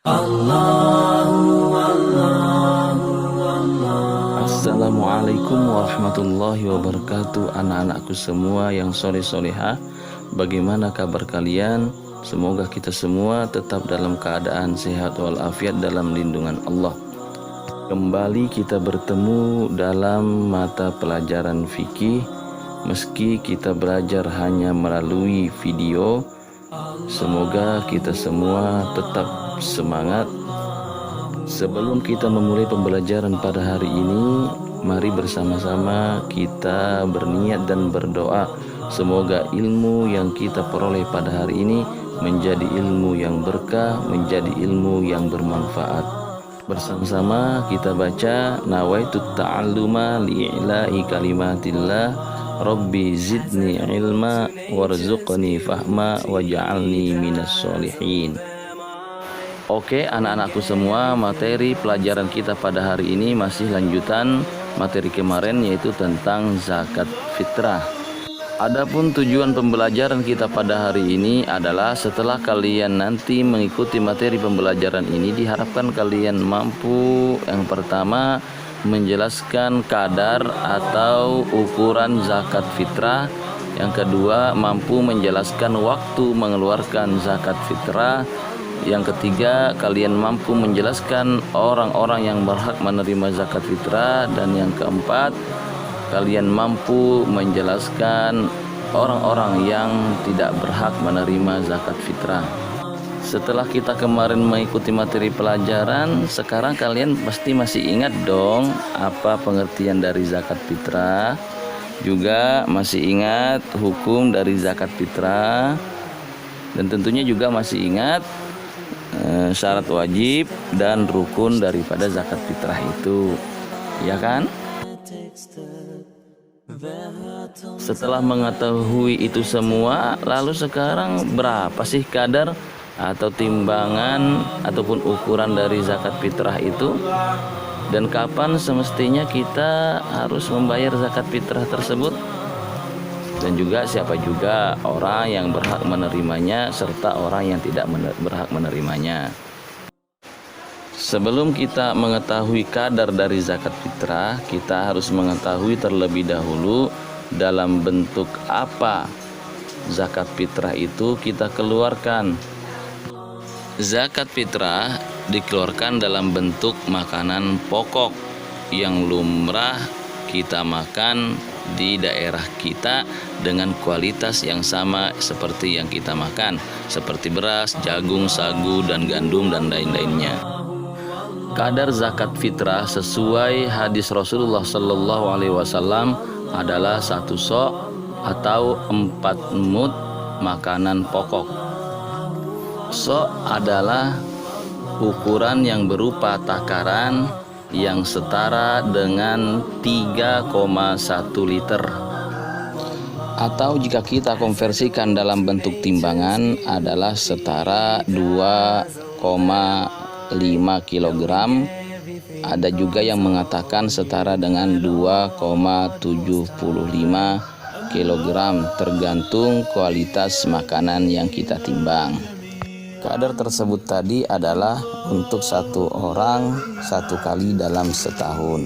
Assalamualaikum warahmatullahi wabarakatuh. Anak-anakku semua yang soleh-solehah, bagaimana kabar kalian? Semoga kita semua tetap dalam keadaan sehat walafiat dalam lindungan Allah. Kembali kita bertemu dalam mata pelajaran fikih. Meski kita belajar hanya melalui video, semoga kita semua tetap semangat. Sebelum kita memulai pembelajaran pada hari ini, mari bersama-sama kita berniat dan berdoa. Semoga ilmu yang kita peroleh pada hari ini menjadi ilmu yang berkah, menjadi ilmu yang bermanfaat. Bersama-sama kita baca nawaitu ta'alluma li'ila'i kalimatillah Rabbi zidni ilma warzuqni fahma waj'alni minas solihin. Oke, anak-anakku semua, materi pelajaran kita pada hari ini masih lanjutan materi kemarin, yaitu tentang zakat fitrah. Adapun tujuan pembelajaran kita pada hari ini adalah setelah kalian nanti mengikuti materi pembelajaran ini, diharapkan kalian mampu yang pertama menjelaskan kadar atau ukuran zakat fitrah, yang kedua mampu menjelaskan waktu mengeluarkan zakat fitrah, yang ketiga kalian mampu menjelaskan orang-orang yang berhak menerima zakat fitrah, dan yang keempat kalian mampu menjelaskan orang-orang yang tidak berhak menerima zakat fitrah. Setelah kita kemarin mengikuti materi pelajaran, sekarang kalian pasti masih ingat dong apa pengertian dari zakat fitrah, juga masih ingat hukum dari zakat fitrah, dan tentunya juga masih ingat syarat wajib dan rukun daripada zakat fitrah itu, ya kan? Setelah mengetahui itu semua, lalu sekarang berapa sih kadar atau timbangan ataupun ukuran dari zakat fitrah itu, dan kapan semestinya kita harus membayar zakat fitrah tersebut, dan juga siapa juga orang yang berhak menerimanya serta orang yang tidak berhak menerimanya. Sebelum kita mengetahui kadar dari zakat fitrah, kita harus mengetahui terlebih dahulu dalam bentuk apa zakat fitrah itu kita keluarkan. Zakat fitrah dikeluarkan dalam bentuk makanan pokok yang lumrah kita makan di daerah kita dengan kualitas yang sama seperti yang kita makan, seperti beras, jagung, sagu, dan gandum, dan lain-lainnya. Kadar zakat fitrah sesuai hadis Rasulullah SAW adalah 1 sok atau 4 mud makanan pokok. Sok adalah ukuran yang berupa takaran yang setara dengan 3,1 liter, atau jika kita konversikan dalam bentuk timbangan adalah setara 2,5 kg. Ada juga yang mengatakan setara dengan 2,75 kg, tergantung kualitas makanan yang kita timbang. Kadar tersebut tadi adalah untuk 1 orang 1 kali dalam setahun.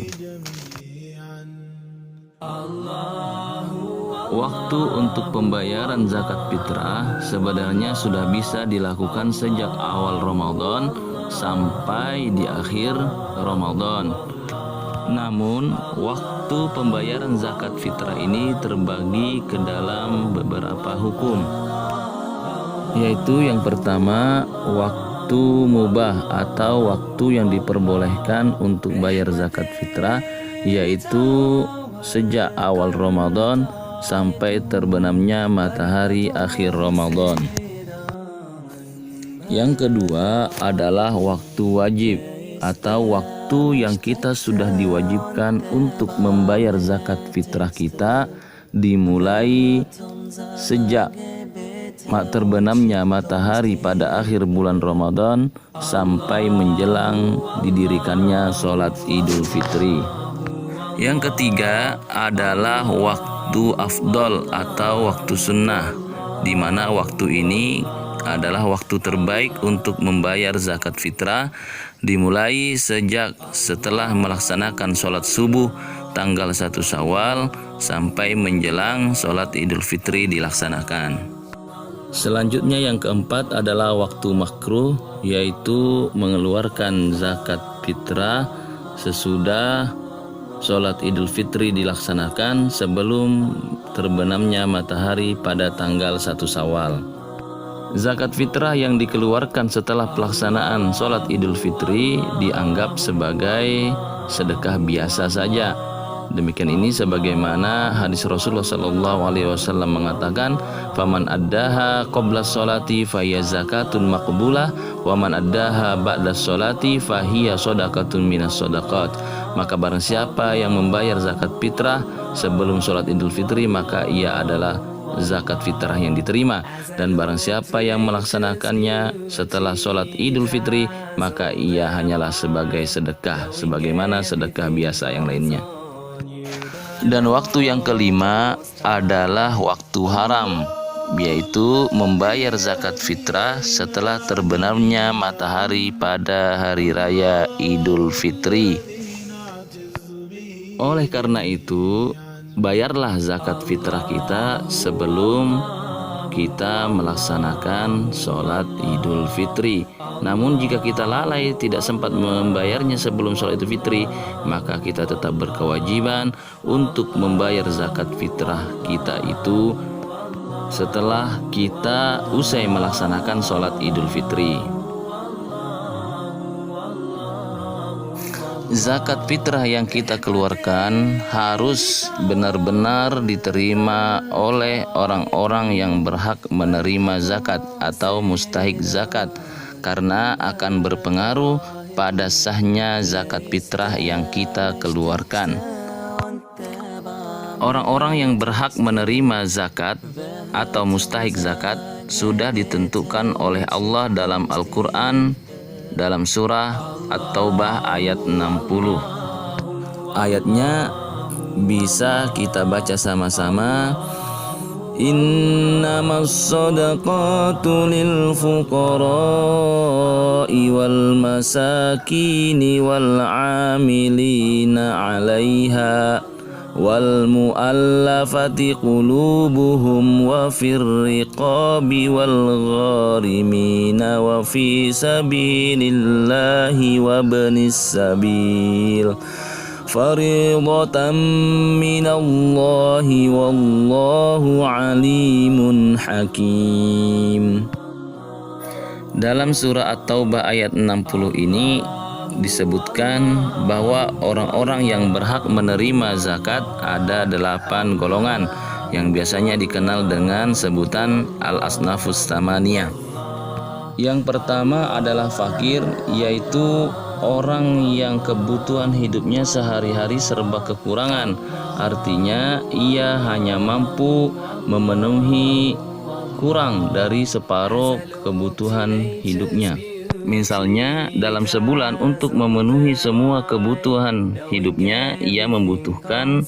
Waktu untuk pembayaran zakat fitrah sebenarnya sudah bisa dilakukan sejak awal Ramadan sampai di akhir Ramadan. Namun, waktu pembayaran zakat fitrah ini terbagi ke dalam beberapa hukum, yaitu yang pertama waktu mubah atau waktu yang diperbolehkan untuk bayar zakat fitrah, yaitu sejak awal Ramadan sampai terbenamnya matahari akhir Ramadan. Yang kedua adalah waktu wajib atau waktu yang kita sudah diwajibkan untuk membayar zakat fitrah kita, dimulai sejak terbenamnya matahari pada akhir bulan Ramadan sampai menjelang didirikannya sholat Idul Fitri. Yang ketiga adalah waktu afdol atau waktu sunnah, di mana waktu ini adalah waktu terbaik untuk membayar zakat fitrah, dimulai sejak setelah melaksanakan sholat subuh tanggal 1 Syawal sampai menjelang sholat Idul Fitri dilaksanakan. Selanjutnya yang keempat adalah waktu makruh, yaitu mengeluarkan zakat fitrah sesudah sholat Idul Fitri dilaksanakan sebelum terbenamnya matahari pada tanggal 1 Syawal. Zakat fitrah yang dikeluarkan setelah pelaksanaan sholat Idul Fitri dianggap sebagai sedekah biasa saja. Demikian ini sebagaimana hadis Rasulullah SAW mengatakan, "Faman addaha qabla sholati fahiya zakatun maqbulah, wa man addaha ba'da sholati fahiya shadaqatun minas shadaqat." Maka barang siapa yang membayar zakat fitrah sebelum sholat Idul Fitri, maka ia adalah zakat fitrah yang diterima, dan barang siapa yang melaksanakannya setelah sholat Idul Fitri, maka ia hanyalah sebagai sedekah, sebagaimana sedekah biasa yang lainnya. Dan waktu yang kelima adalah waktu haram, yaitu membayar zakat fitrah setelah terbenamnya matahari pada hari raya Idul Fitri. Oleh karena itu, bayarlah zakat fitrah kita sebelum kita melaksanakan sholat Idul Fitri. Namun jika kita lalai tidak sempat membayarnya sebelum sholat Idul Fitri, maka kita tetap berkewajiban untuk membayar zakat fitrah kita itu setelah kita usai melaksanakan sholat Idul Fitri. Zakat fitrah yang kita keluarkan harus benar-benar diterima oleh orang-orang yang berhak menerima zakat atau mustahik zakat, karena akan berpengaruh pada sahnya zakat fitrah yang kita keluarkan. Orang-orang yang berhak menerima zakat atau mustahik zakat sudah ditentukan oleh Allah dalam Al-Quran dalam surah At-Taubah ayat 60. Ayatnya bisa kita baca sama-sama. Innamas shadaqatu lil fuqara'i wal masakini wal 'amilina 'alaiha wal mu'allafati qulubuhum wa fir riqabi wal gharimina wa fi sabilillahi wa ibnis sabil fariidatan minallahi wallahu alimun hakim. Dalam surah At-Taubah ayat 60 ini disebutkan bahwa orang-orang yang berhak menerima zakat ada 8 golongan yang biasanya dikenal dengan sebutan al-asnafus tsamaniyah. Yang pertama adalah fakir, yaitu orang yang kebutuhan hidupnya sehari-hari serba kekurangan. Artinya ia hanya mampu memenuhi kurang dari separuh kebutuhan hidupnya. Misalnya dalam sebulan untuk memenuhi semua kebutuhan hidupnya ia membutuhkan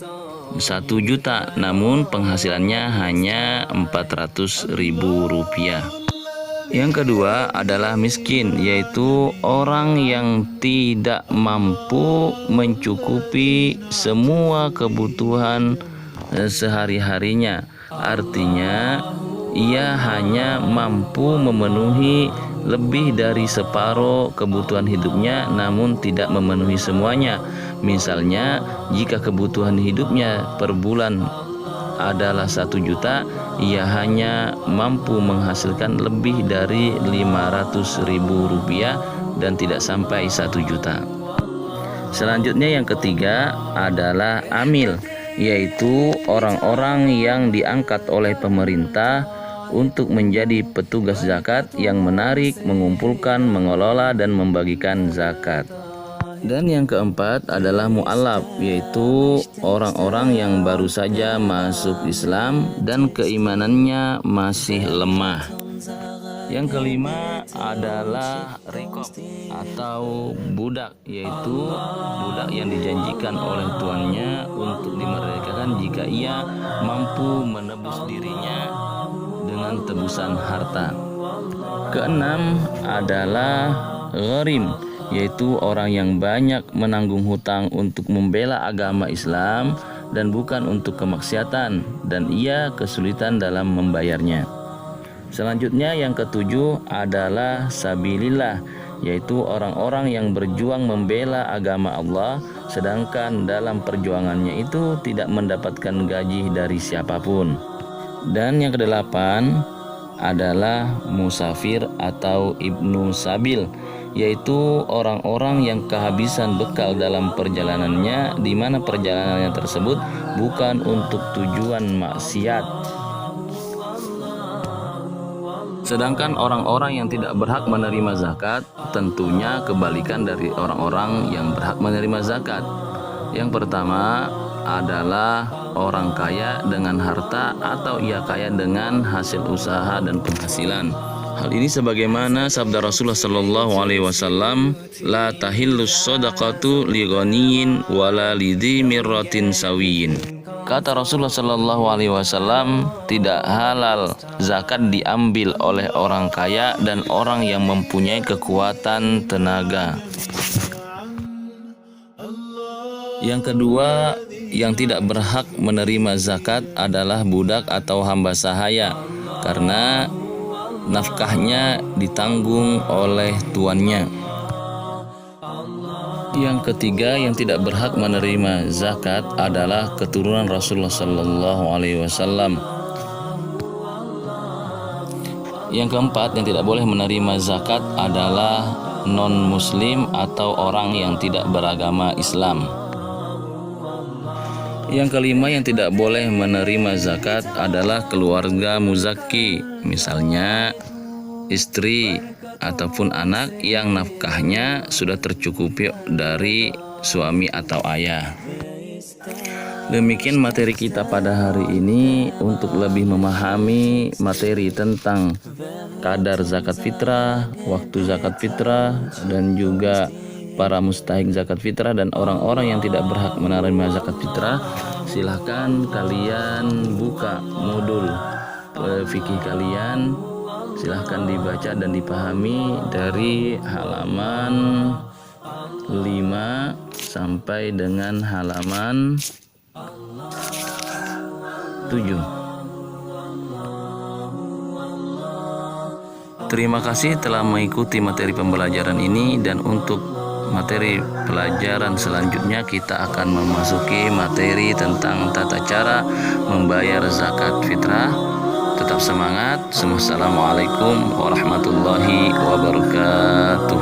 1 juta, namun penghasilannya hanya 400.000 rupiah. Yang kedua adalah miskin, yaitu orang yang tidak mampu mencukupi semua kebutuhan sehari-harinya. Artinya ia hanya mampu memenuhi lebih dari separuh kebutuhan hidupnya, namun tidak memenuhi semuanya. Misalnya jika kebutuhan hidupnya per bulan adalah 1 juta, ia hanya mampu menghasilkan lebih dari 500.000 rupiah dan tidak sampai 1 juta. Selanjutnya yang ketiga adalah amil, yaitu orang-orang yang diangkat oleh pemerintah untuk menjadi petugas zakat yang menarik, mengumpulkan, mengelola, dan membagikan zakat. Dan yang keempat adalah mu'allaf, yaitu orang-orang yang baru saja masuk Islam dan keimanannya masih lemah. Yang kelima adalah riqab atau budak, yaitu budak yang dijanjikan oleh tuannya untuk dimerdekakan jika ia mampu menebus dirinya dengan tebusan harta. Keenam adalah gharim, yaitu orang yang banyak menanggung hutang untuk membela agama Islam dan bukan untuk kemaksiatan, dan ia kesulitan dalam membayarnya. Selanjutnya yang ketujuh adalah sabilillah, yaitu orang-orang yang berjuang membela agama Allah sedangkan dalam perjuangannya itu tidak mendapatkan gaji dari siapapun. Dan yang kedelapan adalah musafir atau ibnu sabil, yaitu orang-orang yang kehabisan bekal dalam perjalanannya, di mana perjalanannya tersebut bukan untuk tujuan maksiat. Sedangkan orang-orang yang tidak berhak menerima zakat tentunya kebalikan dari orang-orang yang berhak menerima zakat. Yang pertama adalah orang kaya dengan harta atau ia kaya dengan hasil usaha dan penghasilan. Hal ini sebagaimana sabda Rasulullah sallallahu alaihi wasallam, la tahillus shadaqatu li ghaniyin wala li dzi mirratin sawiyin. Kata Rasulullah sallallahu alaihi wasallam, tidak halal zakat diambil oleh orang kaya dan orang yang mempunyai kekuatan tenaga. Yang kedua, yang tidak berhak menerima zakat adalah budak atau hamba sahaya, karena nafkahnya ditanggung oleh tuannya. Yang ketiga, yang tidak berhak menerima zakat adalah keturunan Rasulullah sallallahu alaihi wasallam. Yang keempat, yang tidak boleh menerima zakat adalah non-muslim atau orang yang tidak beragama Islam. Yang kelima, yang tidak boleh menerima zakat adalah keluarga muzaki, misalnya istri ataupun anak yang nafkahnya sudah tercukupi dari suami atau ayah. Demikian materi kita pada hari ini. Untuk lebih memahami materi tentang kadar zakat fitrah, waktu zakat fitrah, dan juga para mustahik zakat fitrah dan orang-orang yang tidak berhak menerima zakat fitrah, silahkan kalian buka modul fikih kalian. Silahkan dibaca dan dipahami dari halaman 5 sampai dengan halaman 7. Terima kasih telah mengikuti materi pembelajaran ini, dan untuk materi pelajaran selanjutnya kita akan memasuki materi tentang tata cara membayar zakat fitrah. Tetap semangat. Assalamualaikum warahmatullahi wabarakatuh.